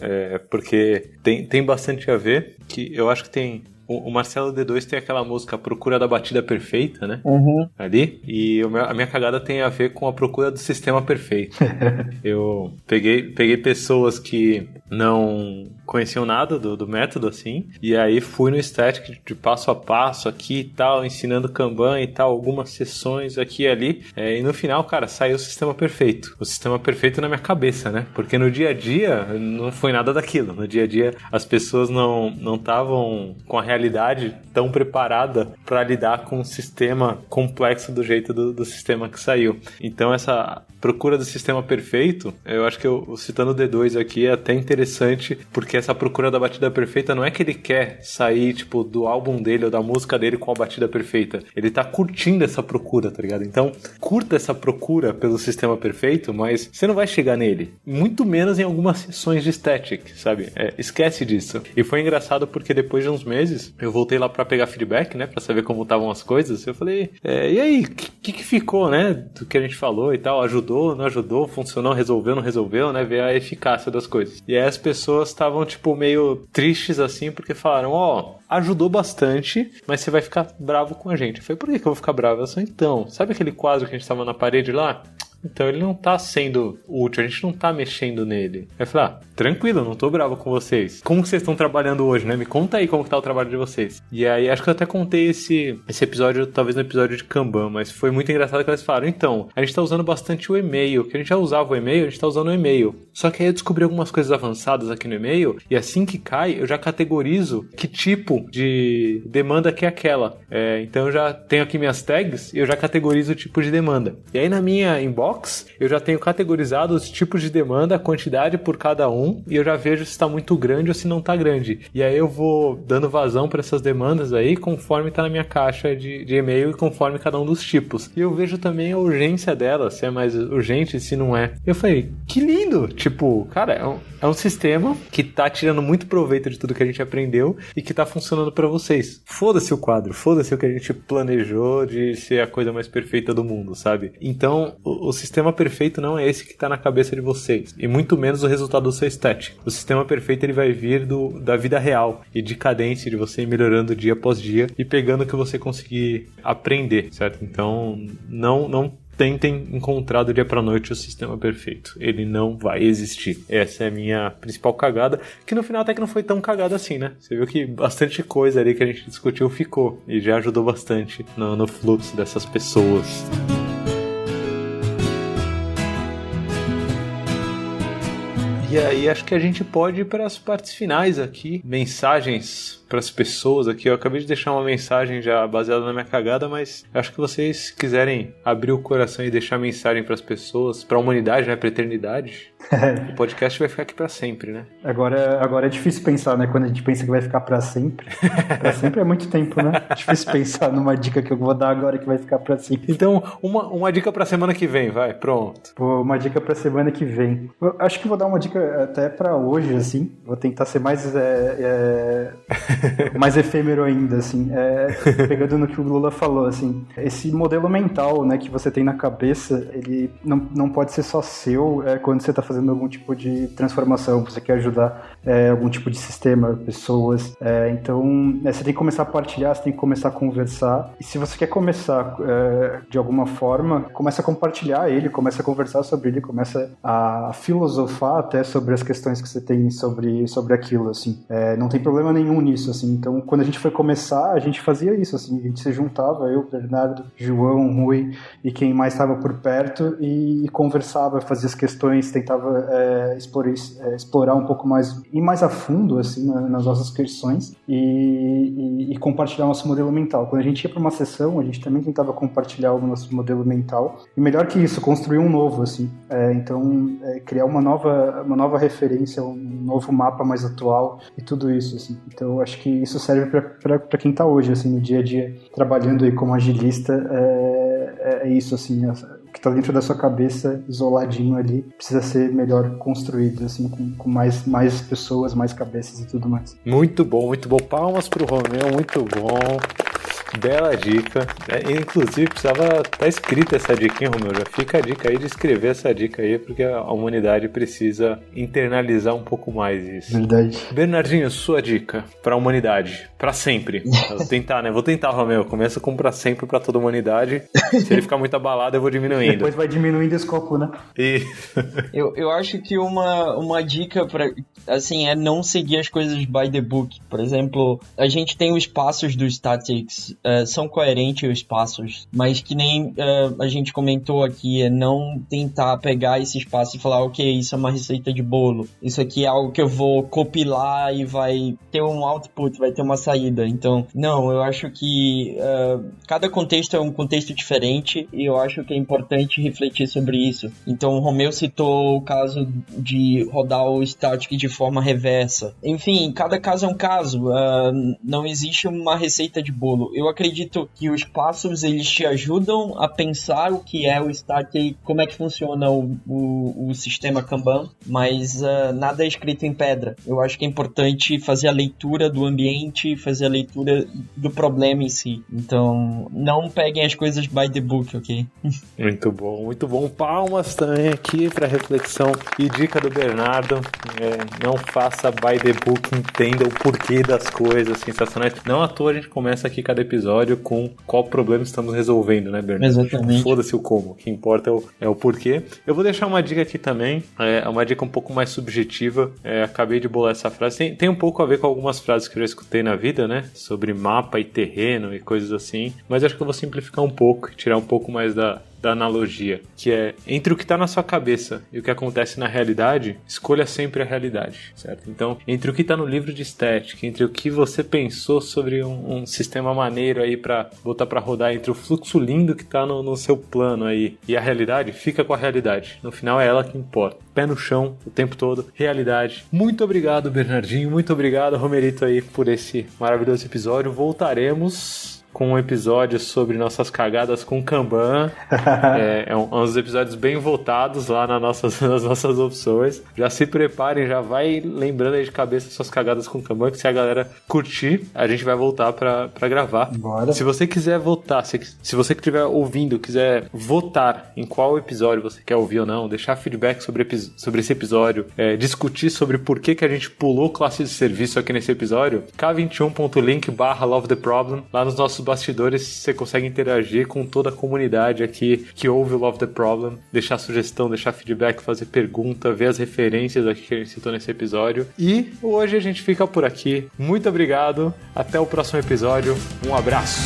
porque tem bastante a ver, que eu acho que tem... O Marcelo D2 tem aquela música Procura da Batida Perfeita, né? Uhum. Ali. E a minha cagada tem a ver com a procura do sistema perfeito. Eu peguei pessoas que não conheciam nada do método, assim, e aí fui no static de passo a passo aqui e tal, ensinando Kanban e tal, algumas sessões aqui e ali, e no final, cara, saiu o sistema perfeito. O sistema perfeito na minha cabeça, né? Porque no dia a dia não foi nada daquilo. No dia a dia as pessoas não estavam com a realidade tão preparada para lidar com um sistema complexo do jeito do sistema que saiu. Então essa procura do sistema perfeito, eu acho que eu citando o D2 aqui é até interessante, porque essa procura da batida perfeita não é que ele quer sair, tipo, do álbum dele ou da música dele com a batida perfeita. Ele tá curtindo essa procura, tá ligado? Então, curta essa procura pelo sistema perfeito, mas você não vai chegar nele. Muito menos em algumas sessões de static, sabe? Esquece disso. E foi engraçado porque depois de uns meses, eu voltei lá pra pegar feedback, né? Pra saber como estavam as coisas. Eu falei, e aí? O que ficou, né? Do que a gente falou e tal? Ajudou? Não ajudou? Funcionou? Resolveu? Não resolveu? Né? Ver a eficácia das coisas. E aí as pessoas estavam, tipo, meio tristes assim, porque falaram, ajudou bastante, mas você vai ficar bravo com a gente. Eu falei, por que eu vou ficar bravo? Eu falei, então, sabe aquele quadro que a gente tava na parede lá? Então ele não tá sendo útil, a gente não tá mexendo nele. Eu falei, tranquilo, eu não tô bravo com vocês. Como que vocês estão trabalhando hoje, né? Me conta aí como que tá o trabalho de vocês. E aí, acho que eu até contei esse episódio, talvez no episódio de Kanban, mas foi muito engraçado que eles falaram, então, a gente tá usando bastante o e-mail, que a gente já usava o e-mail, a gente tá usando o e-mail. Só que aí eu descobri algumas coisas avançadas aqui no e-mail, e assim que cai, eu já categorizo que tipo de demanda que é aquela. Então eu já tenho aqui minhas tags, e eu já categorizo o tipo de demanda. E aí na minha inbox, eu já tenho categorizado os tipos de demanda, a quantidade por cada um, e eu já vejo se está muito grande ou se não está grande. E aí eu vou dando vazão para essas demandas aí, conforme está na minha caixa de e-mail e conforme cada um dos tipos. E eu vejo também a urgência dela, se é mais urgente, se não é. Eu falei, que lindo! Tipo, cara, é um sistema que tá tirando muito proveito de tudo que a gente aprendeu e que tá funcionando para vocês. Foda-se o quadro, foda-se o que a gente planejou de ser a coisa mais perfeita do mundo, sabe? Então, o sistema perfeito não é esse que tá na cabeça de vocês, e muito menos o resultado do seu stat. O sistema perfeito ele vai vir da vida real e de cadência, de você ir melhorando dia após dia e pegando o que você conseguir aprender, certo? Então, não tentem encontrar do dia pra noite o sistema perfeito. Ele não vai existir. Essa é a minha principal cagada, que no final até que não foi tão cagada assim, né? Você viu que bastante coisa ali que a gente discutiu ficou, e já ajudou bastante no fluxo dessas pessoas. E aí acho que a gente pode ir para as partes finais aqui, mensagens para as pessoas aqui. Eu acabei de deixar uma mensagem já baseada na minha cagada, mas acho que vocês quiserem abrir o coração e deixar mensagem para as pessoas, para a humanidade, né, para a eternidade, o podcast vai ficar aqui para sempre, né? Agora é difícil pensar, né? Quando a gente pensa que vai ficar para sempre. Para sempre é muito tempo, né? É difícil pensar numa dica que eu vou dar agora que vai ficar para sempre. Então, uma dica para semana que vem, vai, pronto. Pô, uma dica para semana que vem. Eu acho que vou dar uma dica até para hoje, assim. Vou tentar ser mais mais efêmero ainda, assim. Pegando no que o Lula falou, assim. Esse modelo mental, né, que você tem na cabeça, ele não pode ser só seu quando você está fazendo algum tipo de transformação, você quer ajudar algum tipo de sistema, pessoas. Então, você tem que começar a partilhar, você tem que começar a conversar. E se você quer começar de alguma forma, começa a compartilhar ele, começa a conversar sobre ele, começa a filosofar até sobre as questões que você tem sobre aquilo, assim. Não tem problema nenhum nisso, assim. Então, quando a gente foi começar, a gente fazia isso, assim. A gente se juntava, eu, Bernardo, João, Rui e quem mais estava por perto e conversava, fazia as questões, tentava explorar um pouco mais, ir mais a fundo, assim, nas nossas questões e compartilhar nosso modelo mental. Quando a gente ia para uma sessão, a gente também tentava compartilhar o nosso modelo mental. E melhor que isso, construir um novo, assim. Então, criar uma nova referência, um novo mapa mais atual e tudo isso, assim. Então, eu acho que isso serve para quem está hoje, assim, no dia a dia, trabalhando aí como agilista. É isso, assim, o que está dentro da sua cabeça, isoladinho ali, precisa ser melhor construído, assim, com mais pessoas, mais cabeças e tudo mais. Muito bom, muito bom. Palmas pro Romeu, muito bom. Bela dica. Inclusive, precisava estar escrita essa dica, hein, Romeu? Já fica a dica aí de escrever essa dica aí, porque a humanidade precisa internalizar um pouco mais isso. Verdade. Bernardinho, sua dica pra humanidade, pra sempre. Vou tentar, né? Vou tentar, Romeu. Começa com pra sempre pra toda a humanidade. Se ele ficar muito abalado, eu vou diminuindo. Depois vai diminuindo o escopo, né? Eu acho que uma dica assim, é não seguir as coisas by the book. Por exemplo, a gente tem os passos do Statics, são coerentes os passos, mas que nem a gente comentou aqui, é não tentar pegar esses passos e falar, ok, isso é uma receita de bolo, isso aqui é algo que eu vou compilar e vai ter um output, vai ter uma saída. Então, não, eu acho que cada contexto é um contexto diferente e eu acho que é importante refletir sobre isso. Então, o Romeu citou o caso de rodar o static de forma reversa. Enfim, cada caso é um caso, não existe uma receita de bolo. Eu acredito que os passos, eles te ajudam a pensar o que é o static, como é que funciona o sistema Kanban, mas nada é escrito em pedra. Eu acho que é importante fazer a leitura do ambiente, fazer a leitura do problema em si. Então, não peguem as coisas by the book, ok? Muito bom, muito bom. Palmas também aqui para reflexão e dica do Bernardo. Não faça by the book, entenda o porquê das coisas sensacionais. Não à toa a gente começa aqui cada episódio com qual problema estamos resolvendo, né, Bernardo? Exatamente. Foda-se o como, o que importa é o porquê. Eu vou deixar uma dica aqui também, uma dica um pouco mais subjetiva. Acabei de bolar essa frase. Tem um pouco a ver com algumas frases que eu já escutei na vida, né? Sobre mapa e terreno e coisas assim. Mas acho que eu vou simplificar um pouco e tirar um pouco mais da analogia, que é entre o que está na sua cabeça e o que acontece na realidade, escolha sempre a realidade, certo? Então, entre o que está no livro de estética, entre o que você pensou sobre um sistema maneiro aí para botar para rodar, entre o fluxo lindo que está no seu plano aí e a realidade, fica com a realidade. No final é ela que importa. Pé no chão o tempo todo, realidade. Muito obrigado, Bernardinho, muito obrigado, Romerito, aí por esse maravilhoso episódio. Voltaremos com um episódio sobre nossas cagadas com Kanban. É um dos episódios bem votados lá nas nossas opções. Já se preparem, já vai lembrando aí de cabeça suas cagadas com Kanban, que se a galera curtir, a gente vai voltar pra gravar. Bora. Se você quiser votar, se você que estiver ouvindo quiser votar em qual episódio você quer ouvir ou não, deixar feedback sobre esse episódio, discutir sobre por que a gente pulou classe de serviço aqui nesse episódio, k21.link/LoveTheProblem. Lá nos nossos bastidores você consegue interagir com toda a comunidade aqui que ouve o Love the Problem, deixar sugestão, deixar feedback, fazer pergunta, ver as referências aqui que a gente citou nesse episódio. E hoje a gente fica por aqui. Muito obrigado, até o próximo episódio, um abraço!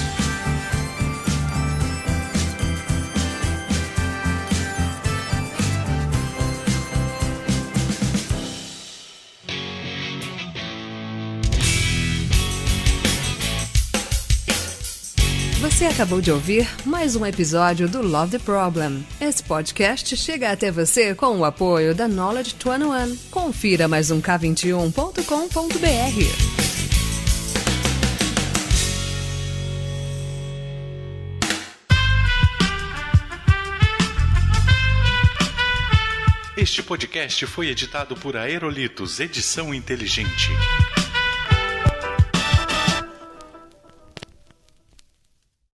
Você acabou de ouvir mais um episódio do Love the Problem. Esse podcast chega até você com o apoio da Knowledge 21. Confira mais um k21.com.br. Este podcast foi editado por Aerolitos Edição Inteligente.